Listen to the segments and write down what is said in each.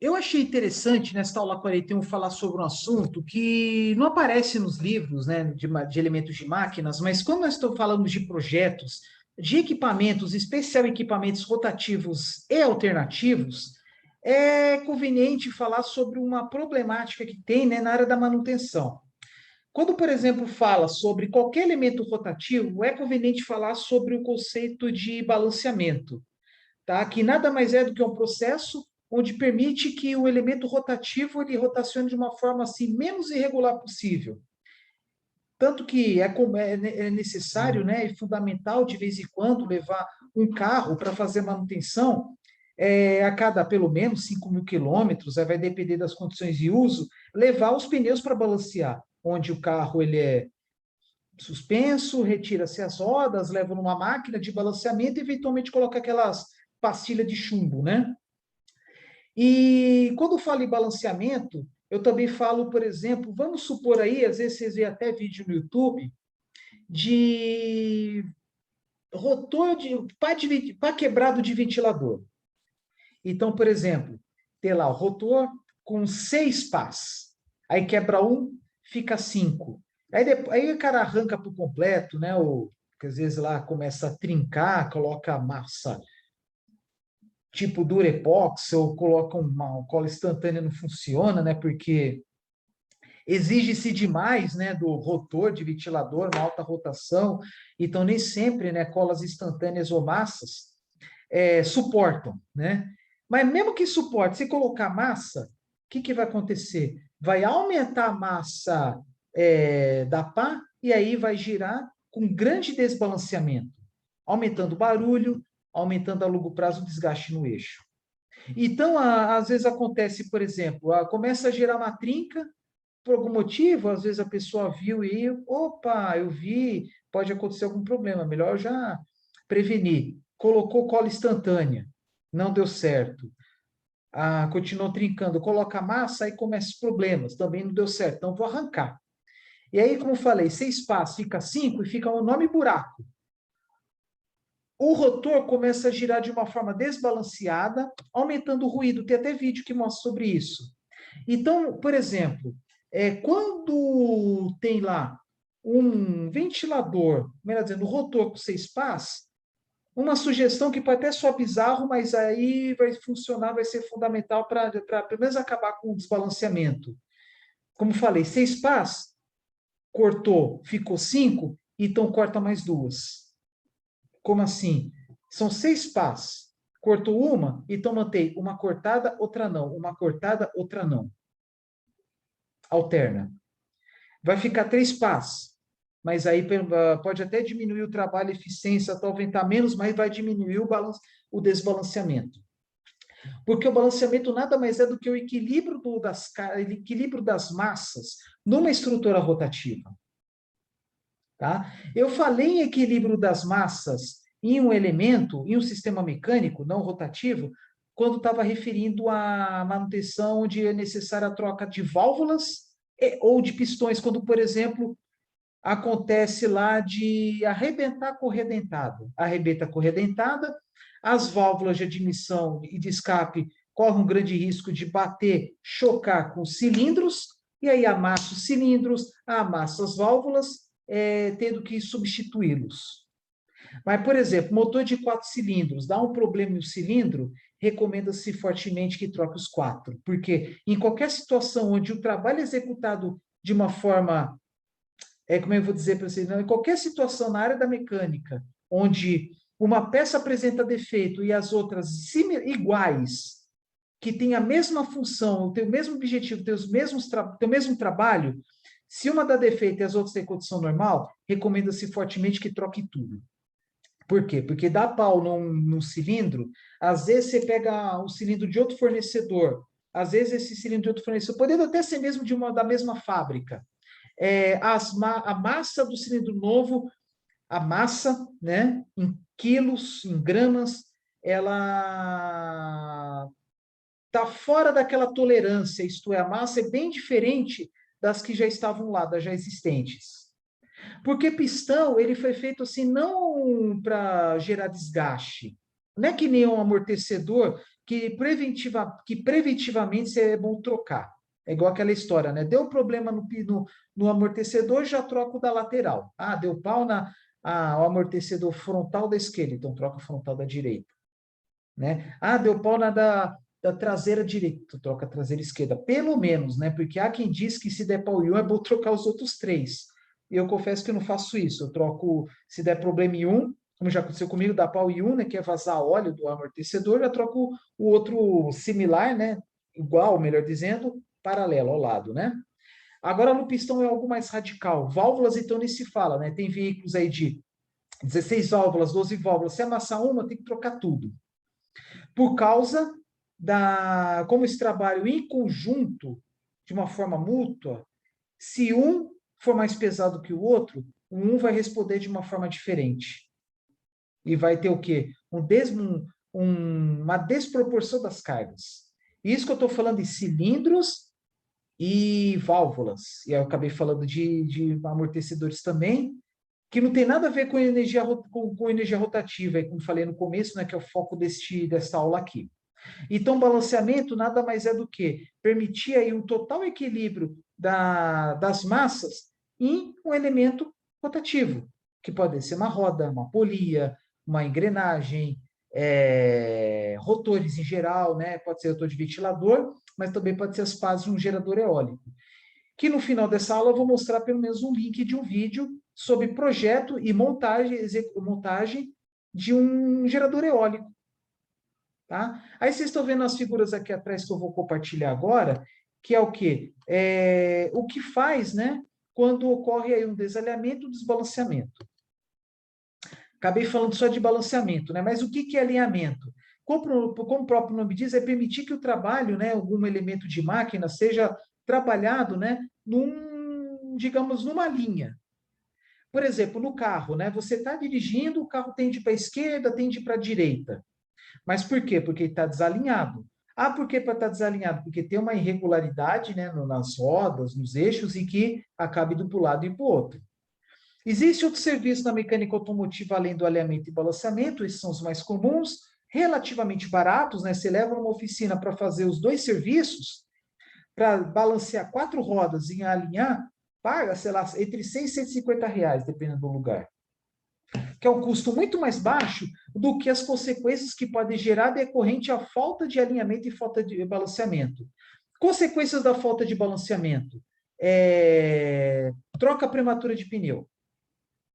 Eu achei interessante nesta aula 41 falar sobre um assunto que não aparece nos livros, né, de elementos de máquinas, mas quando nós estamos falando de projetos, de equipamentos, especial equipamentos rotativos e alternativos, é conveniente falar sobre uma problemática que tem, né, na área da manutenção. Quando, por exemplo, fala sobre qualquer elemento rotativo, é conveniente falar sobre o conceito de balanceamento, tá? Que nada mais é do que um processo onde permite que o elemento rotativo ele rotacione de uma forma assim menos irregular possível. Tanto que é necessário, né, e fundamental de vez em quando levar um carro para fazer manutenção a cada pelo menos 5.000 quilômetros, vai depender das condições de uso, levar os pneus para balancear, onde o carro ele é suspenso, retira-se as rodas, leva numa máquina de balanceamento e eventualmente coloca aquelas pastilhas de chumbo, né? E quando falo em balanceamento, eu também falo, por exemplo, vamos supor aí, às vezes vocês veem até vídeo no YouTube, de rotor de pá quebrado de ventilador. Então, por exemplo, tem lá o rotor com 6 pás. Aí quebra um, fica 5. Aí o cara arranca por completo, né? Que às vezes lá começa a trincar, coloca massa tipo Durepox, ou coloca uma cola instantânea, não funciona, né? Porque exige-se demais, né, do rotor de ventilador, uma alta rotação, então nem sempre, né, colas instantâneas ou massas suportam, né? Mas mesmo que suporte, se colocar massa, o que vai acontecer? Vai aumentar a massa da pá e aí vai girar com grande desbalanceamento, aumentando o barulho, aumentando a longo prazo o desgaste no eixo. Então, às vezes acontece, por exemplo, começa a gerar uma trinca, por algum motivo, às vezes a pessoa viu e, opa, eu vi, pode acontecer algum problema, melhor já prevenir. Colocou cola instantânea, não deu certo. Continuou trincando, coloca massa, aí começa os problemas, também não deu certo, então vou arrancar. E aí, como eu falei, 6 passos fica 5 e fica um enorme buraco. O rotor começa a girar de uma forma desbalanceada, aumentando o ruído. Tem até vídeo que mostra sobre isso. Então, por exemplo, quando tem lá um ventilador, melhor dizendo, um rotor com 6 pás, uma sugestão que pode até soar bizarro, mas aí vai funcionar, vai ser fundamental para pelo menos acabar com o desbalanceamento. Como falei, 6 pás, cortou, ficou 5, então corta mais 2. Como assim? São 6 pás. Cortou uma, então mantém uma cortada, outra não. Uma cortada, outra não. Alterna. Vai ficar 3 pás. Mas aí pode até diminuir o trabalho, a eficiência, até aumentar menos, mas vai diminuir o desbalanceamento. Porque o balanceamento nada mais é do que o equilíbrio das massas numa estrutura rotativa. Tá? Eu falei em equilíbrio das massas em um elemento, em um sistema mecânico não rotativo, quando estava referindo à manutenção onde é necessária a troca de válvulas ou de pistões, quando, por exemplo, acontece lá de arrebentar corredentada. Arrebenta corredentada, as válvulas de admissão e de escape correm um grande risco de bater, chocar com os cilindros, e aí amassa os cilindros, amassa as válvulas, tendo que substituí-los. Mas, por exemplo, motor de 4 cilindros, dá um problema no cilindro, recomenda-se fortemente que troque os 4, porque em qualquer situação onde o trabalho é executado de uma forma, como eu vou dizer para vocês, não, em qualquer situação na área da mecânica, onde uma peça apresenta defeito e as outras iguais, que têm a mesma função, têm o mesmo objetivo, têm o mesmo trabalho, se uma dá defeito e as outras têm condição normal, recomenda-se fortemente que troque tudo. Por quê? Porque dá pau num cilindro, às vezes você pega um cilindro de outro fornecedor, às vezes esse cilindro de outro fornecedor, podendo até ser mesmo da mesma fábrica. A massa do cilindro novo, a massa, né, em quilos, em gramas, ela está fora daquela tolerância, isto é, a massa é bem diferente das que já estavam lá, das já existentes. Porque pistão, ele foi feito assim não para gerar desgaste. Não é que nem um amortecedor que preventivamente é bom trocar. É igual aquela história, né? Deu problema no amortecedor, já troca o da lateral. Ah, deu pau o amortecedor frontal da esquerda, então troca o frontal da direita. Né? Ah, deu pau da traseira direita, então troca a traseira esquerda. Pelo menos, né? Porque há quem diz que se der pau em um, é bom trocar os outros três. Eu confesso que eu não faço isso. Eu troco, se der problema em um, como já aconteceu comigo, dá pau em um, né? Que é vazar óleo do amortecedor, já troco o outro similar, né? Igual, melhor dizendo, paralelo ao lado, né? Agora, no pistão é algo mais radical. Válvulas, então, nem se fala, né? Tem veículos aí de 16 válvulas, 12 válvulas. Se amassar uma, tem que trocar tudo. Por causa como esse trabalho em conjunto, de uma forma mútua, se um for mais pesado que o outro, um vai responder de uma forma diferente. E vai ter o quê? Uma desproporção das cargas. Isso que eu estou falando de cilindros e válvulas. E eu acabei falando de amortecedores também, que não tem nada a ver com energia, com energia rotativa, como falei no começo, né, que é o foco desta aula aqui. Então, balanceamento nada mais é do que permitir aí um total equilíbrio das massas em um elemento rotativo, que pode ser uma roda, uma polia, uma engrenagem, rotores em geral, né? Pode ser rotor de ventilador, mas também pode ser as pás de um gerador eólico. Que no final dessa aula eu vou mostrar pelo menos um link de um vídeo sobre projeto e montagem de um gerador eólico. Tá? Aí vocês estão vendo as figuras aqui atrás que eu vou compartilhar agora, que é o quê? O que faz, né, quando ocorre aí um desalinhamento ou desbalanceamento. Acabei falando só de balanceamento, né? Mas o que é alinhamento? Como o próprio nome diz, é permitir que o trabalho, né, algum elemento de máquina, seja trabalhado, né, digamos, numa linha. Por exemplo, no carro, né? Você está dirigindo, o carro tende para a esquerda, tende para a direita. Mas por quê? Porque está desalinhado. Ah, por que para estar desalinhado? Porque tem uma irregularidade, né, nas rodas, nos eixos, e que acaba indo para o lado e para o outro. Existe outro serviço na mecânica automotiva além do alinhamento e balanceamento, esses são os mais comuns, relativamente baratos, né? Você leva numa oficina para fazer os dois serviços, para balancear 4 rodas e alinhar, paga, sei lá, entre 100 e 150 reais, dependendo do lugar. Que é um custo muito mais baixo do que as consequências que podem gerar decorrente à falta de alinhamento e falta de balanceamento. Consequências da falta de balanceamento. Troca prematura de pneu.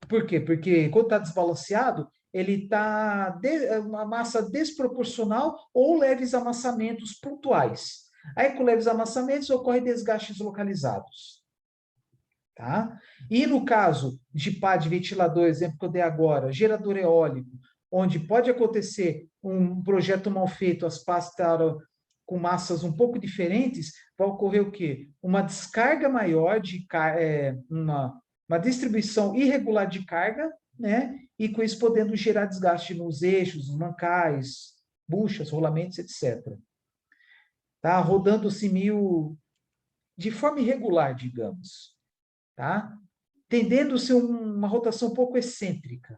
Por quê? Porque quando está desbalanceado, ele está uma massa desproporcional ou leves amassamentos pontuais. Aí, com leves amassamentos, ocorrem desgastes localizados. Tá? E no caso de pá de ventilador, exemplo que eu dei agora, gerador eólico, onde pode acontecer um projeto mal feito, as pás estavam com massas um pouco diferentes, vai ocorrer o quê? Uma descarga maior uma distribuição irregular de carga, né? E com isso podendo gerar desgaste nos eixos, nos mancais, buchas, rolamentos, etc. Tá? Rodando-se de forma irregular, digamos. Tá? Tendendo a ser uma rotação um pouco excêntrica.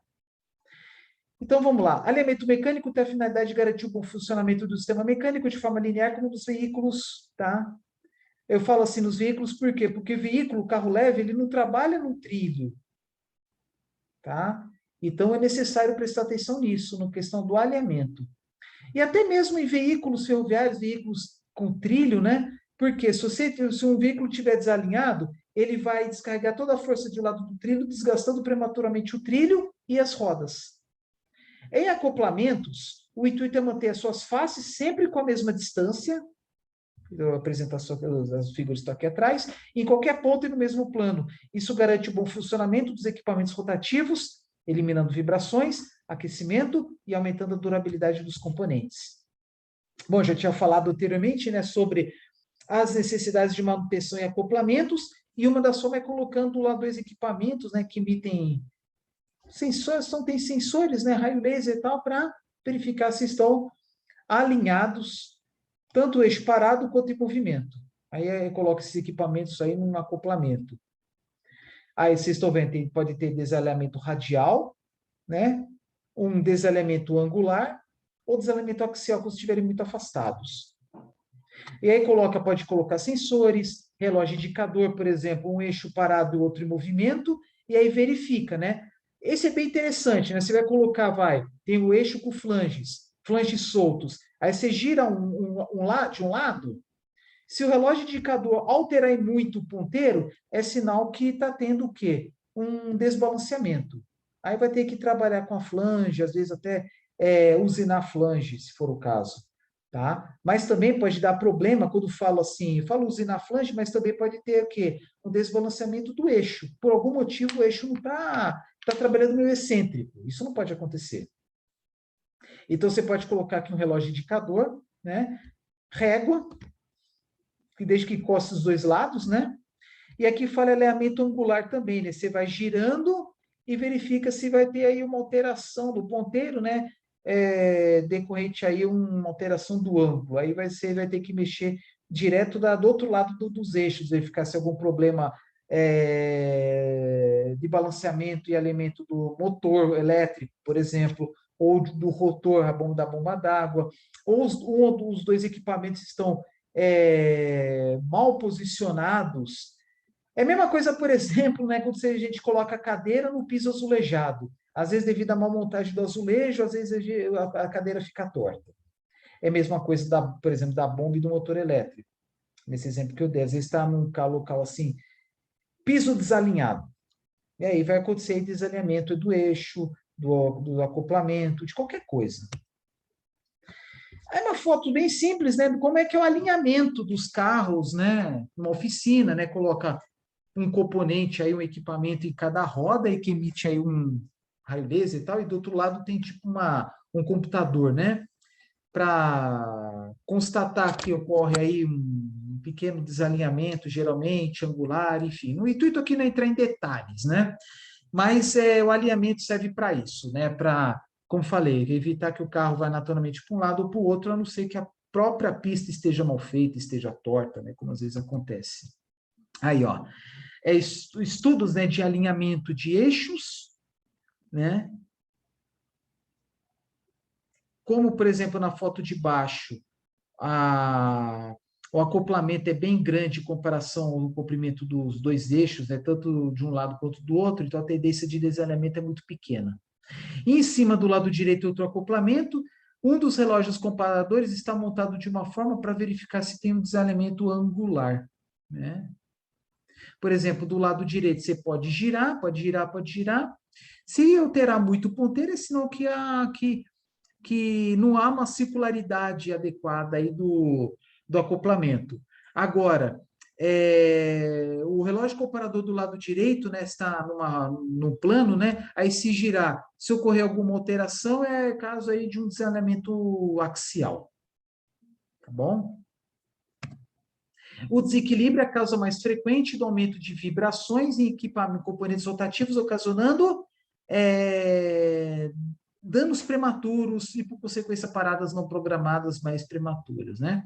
Então, vamos lá. Alinhamento mecânico tem a finalidade de garantir o bom funcionamento do sistema mecânico de forma linear como dos veículos, tá? Eu falo assim nos veículos, por quê? Porque veículo, carro leve, ele não trabalha no trilho, tá? Então, é necessário prestar atenção nisso, na questão do alinhamento. E até mesmo em veículos ferroviários, veículos com trilho, né? Porque se um veículo estiver desalinhado, ele vai descarregar toda a força de lado do trilho, desgastando prematuramente o trilho e as rodas. Em acoplamentos, o intuito é manter as suas faces sempre com a mesma distância, a apresentação das figuras estão aqui atrás, em qualquer ponto e no mesmo plano. Isso garante o bom funcionamento dos equipamentos rotativos, eliminando vibrações, aquecimento e aumentando a durabilidade dos componentes. Bom, já tinha falado anteriormente, né, sobre as necessidades de manutenção e acoplamentos, e uma das formas é colocando lá dois equipamentos, né, que emitem sensores, tem sensores, né, raio laser e tal, para verificar se estão alinhados, tanto o eixo parado quanto em movimento. Aí coloca esses equipamentos aí num acoplamento. Aí vocês estão vendo, pode ter desalinhamento radial, né, um desalinhamento angular, ou desalinhamento axial quando estiverem muito afastados. E aí pode colocar sensores, relógio indicador, por exemplo, um eixo parado e outro em movimento, e aí verifica, né? Esse é bem interessante, né? Você vai colocar, tem o eixo com flanges soltos, aí você gira de um lado, se o relógio indicador alterar muito o ponteiro, é sinal que está tendo o quê? Um desbalanceamento. Aí vai ter que trabalhar com a flange, às vezes até usinar a flange, se for o caso. Tá? Mas também pode dar problema quando falo assim, falo usinar a flange, mas também pode ter o quê? Um desbalanceamento do eixo. Por algum motivo o eixo não tá trabalhando meio excêntrico. Isso não pode acontecer. Então você pode colocar aqui um relógio indicador, né? Régua, que desde que encoste os dois lados, né? E aqui fala alinhamento angular também, né? Você vai girando e verifica se vai ter aí uma alteração do ponteiro, né? Decorrente aí uma alteração do ângulo. Aí você vai ter que mexer direto do outro lado dos eixos, verificar se algum problema de balanceamento e alinhamento do motor elétrico, por exemplo, ou do rotor, da bomba d'água, ou os dois equipamentos estão mal posicionados. É a mesma coisa, por exemplo, né, quando a gente coloca a cadeira no piso azulejado. Às vezes, devido à má montagem do azulejo, às vezes a cadeira fica torta. É a mesma coisa, por exemplo, da bomba e do motor elétrico. Nesse exemplo que eu dei, às vezes está num local assim, piso desalinhado. E aí vai acontecer desalinhamento do eixo, do acoplamento, de qualquer coisa. É uma foto bem simples, né? De como é que é o alinhamento dos carros, né? Uma oficina, né? Coloca um componente aí, um equipamento em cada roda e que emite aí um raio laser e tal, e do outro lado tem tipo um computador, né? Para constatar que ocorre aí um pequeno desalinhamento, geralmente angular, enfim. O intuito aqui não é entrar em detalhes, né? Mas o alinhamento serve para isso, né? Para, como falei, evitar que o carro vá naturalmente para um lado ou para o outro, a não ser que a própria pista esteja mal feita, esteja torta, né? Como às vezes acontece. Aí, ó, estudos, né, de alinhamento de eixos, né? Como, por exemplo, na foto de baixo, o acoplamento é bem grande em comparação ao comprimento dos dois eixos, né, tanto de um lado quanto do outro, então a tendência de desalinhamento é muito pequena. E em cima do lado direito, outro acoplamento, um dos relógios comparadores está montado de uma forma para verificar se tem um desalinhamento angular, né? Por exemplo, do lado direito você pode girar, pode girar, pode girar. Se alterar muito o ponteiro, é sinal que não há uma circularidade adequada aí do acoplamento. Agora, o relógio comparador do lado direito, né, está no plano, né, aí se girar, se ocorrer alguma alteração, é caso aí de um desalinhamento axial. Tá bom? O desequilíbrio é a causa mais frequente do aumento de vibrações em equipamentos, componentes rotativos, ocasionando danos prematuros e, por consequência, paradas não programadas mais prematuras, né?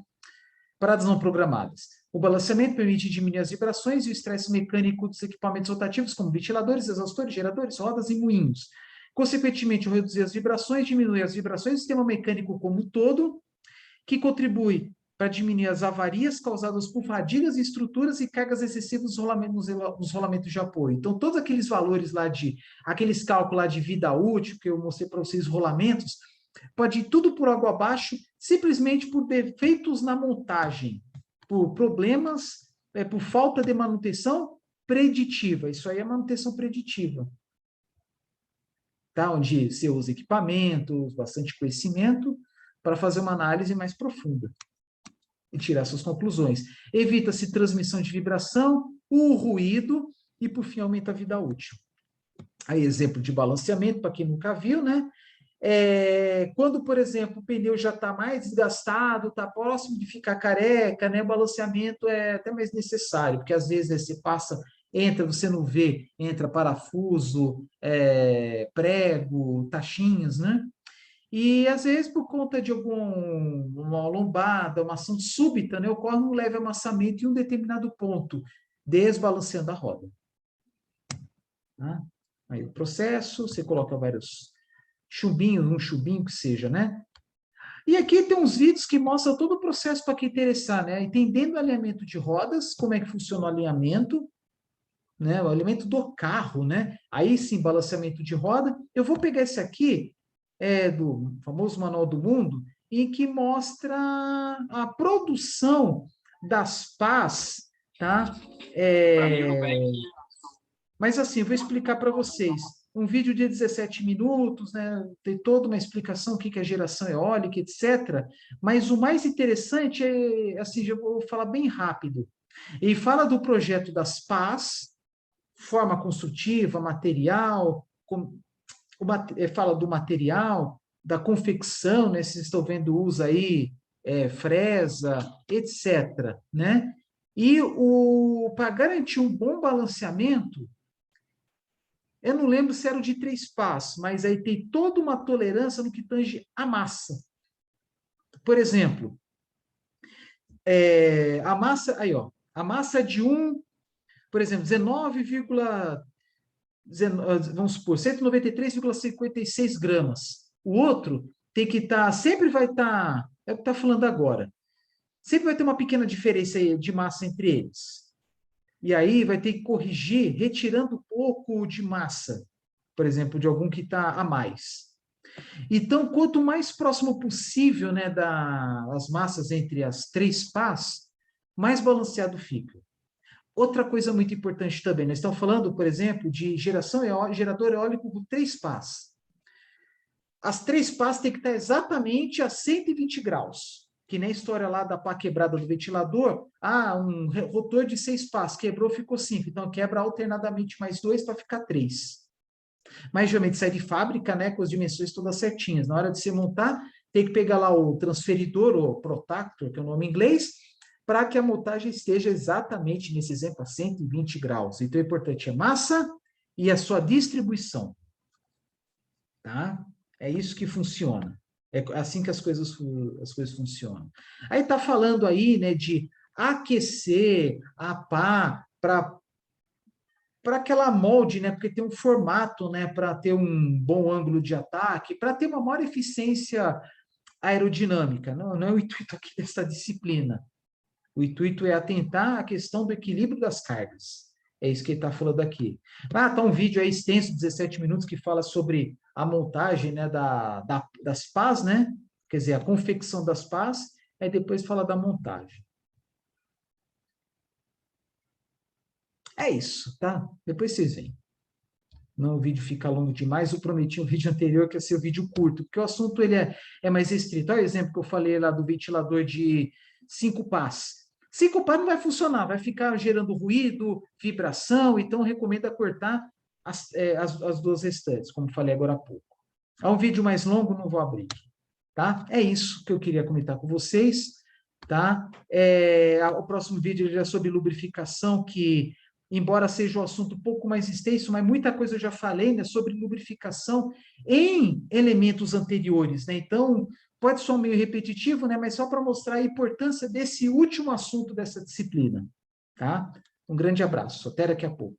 Paradas não programadas. O balanceamento permite diminuir as vibrações e o estresse mecânico dos equipamentos rotativos, como ventiladores, exaustores, geradores, rodas e moinhos. Consequentemente, ao reduzir as vibrações, diminui as vibrações do sistema mecânico como um todo, que contribui para diminuir as avarias causadas por fadigas em estruturas e cargas excessivas nos rolamentos de apoio. Então, todos aqueles valores lá aqueles cálculos lá de vida útil, que eu mostrei para vocês, rolamentos, pode ir tudo por água abaixo, simplesmente por defeitos na montagem, por problemas, por falta de manutenção preditiva. Isso aí é manutenção preditiva. Tá? Onde você usa equipamentos, bastante conhecimento, para fazer uma análise mais profunda e tirar suas conclusões. Evita-se transmissão de vibração, o ruído e, por fim, aumenta a vida útil. Aí, exemplo de balanceamento, para quem nunca viu, né? Quando, por exemplo, o pneu já está mais desgastado, está próximo de ficar careca, né? O balanceamento é até mais necessário, porque às vezes, né, você passa, você não vê, entra parafuso, prego, tachinhas, né? E, às vezes, por conta de uma lombada, uma ação súbita, né, ocorre um leve amassamento em um determinado ponto, desbalanceando a roda. Tá? Aí o processo, você coloca vários chumbinhos, um chumbinho que seja, né? E aqui tem uns vídeos que mostram todo o processo para quem interessar, né? Entendendo o alinhamento de rodas, como é que funciona o alinhamento, né? O alinhamento do carro, né? Aí sim, balanceamento de roda. Eu vou pegar esse aqui, do famoso Manual do Mundo, em que mostra a produção das pás, tá? Mas assim, eu vou explicar para vocês. Um vídeo de 17 minutos, né? Tem toda uma explicação o que é geração eólica, etc. Mas o mais interessante é, assim, já vou falar bem rápido. Ele fala do projeto das pás, forma construtiva, material, fala do material, da confecção, né? Vocês estão vendo, usa aí fresa, etc. Né? E para garantir um bom balanceamento, eu não lembro se era o de 3 pás, mas aí tem toda uma tolerância no que tange a massa. Por exemplo, a massa, aí ó, a massa de por exemplo, 19, vamos supor, 193,56 gramas. O outro tem que estar, sempre vai estar, é o que está falando agora, sempre vai ter uma pequena diferença de massa entre eles. E aí vai ter que corrigir, retirando um pouco de massa, por exemplo, de algum que está a mais. Então, quanto mais próximo possível, né, das massas entre as 3 pás, mais balanceado fica. Outra coisa muito importante também, nós estamos falando, por exemplo, de gerador eólico com 3 pás. As 3 pás têm que estar exatamente a 120 graus. Que nem a história lá da pá quebrada do ventilador. Um rotor de 6 pás quebrou, ficou 5. Então, quebra alternadamente mais 2 para ficar 3. Mas, geralmente, sai de fábrica, né, com as dimensões todas certinhas. Na hora de você montar, tem que pegar lá o transferidor, o protactor, que é o nome em inglês, para que a montagem esteja exatamente, nesse exemplo, a 120 graus. Então, o importante é massa e a sua distribuição. Tá? É isso que funciona. É assim que as coisas funcionam. Aí está falando aí, né, de aquecer a pá para aquela molde, né, porque tem um formato, né, para ter um bom ângulo de ataque, para ter uma maior eficiência aerodinâmica. Não é o intuito aqui dessa disciplina. O intuito é atentar à questão do equilíbrio das cargas. É isso que ele está falando aqui. Tá um vídeo aí extenso, 17 minutos, que fala sobre a montagem, né, das pás, né? Quer dizer, a confecção das pás, aí depois fala da montagem. É isso, tá? Depois vocês veem. Não, o vídeo fica longo demais. Eu prometi um vídeo anterior que ia ser um vídeo curto, porque o assunto ele é mais restrito. Olha o exemplo que eu falei lá do ventilador de 5 pás. 5 pás não vai funcionar, vai ficar gerando ruído, vibração, então recomenda cortar as duas restantes, como falei agora há pouco. É um vídeo mais longo, não vou abrir, tá? É isso que eu queria comentar com vocês, tá? O próximo vídeo é sobre lubrificação, que embora seja um assunto um pouco mais extenso, mas muita coisa eu já falei, né, sobre lubrificação em elementos anteriores, né? Então, pode soar meio repetitivo, né, mas só para mostrar a importância desse último assunto dessa disciplina, tá? Um grande abraço, até daqui a pouco.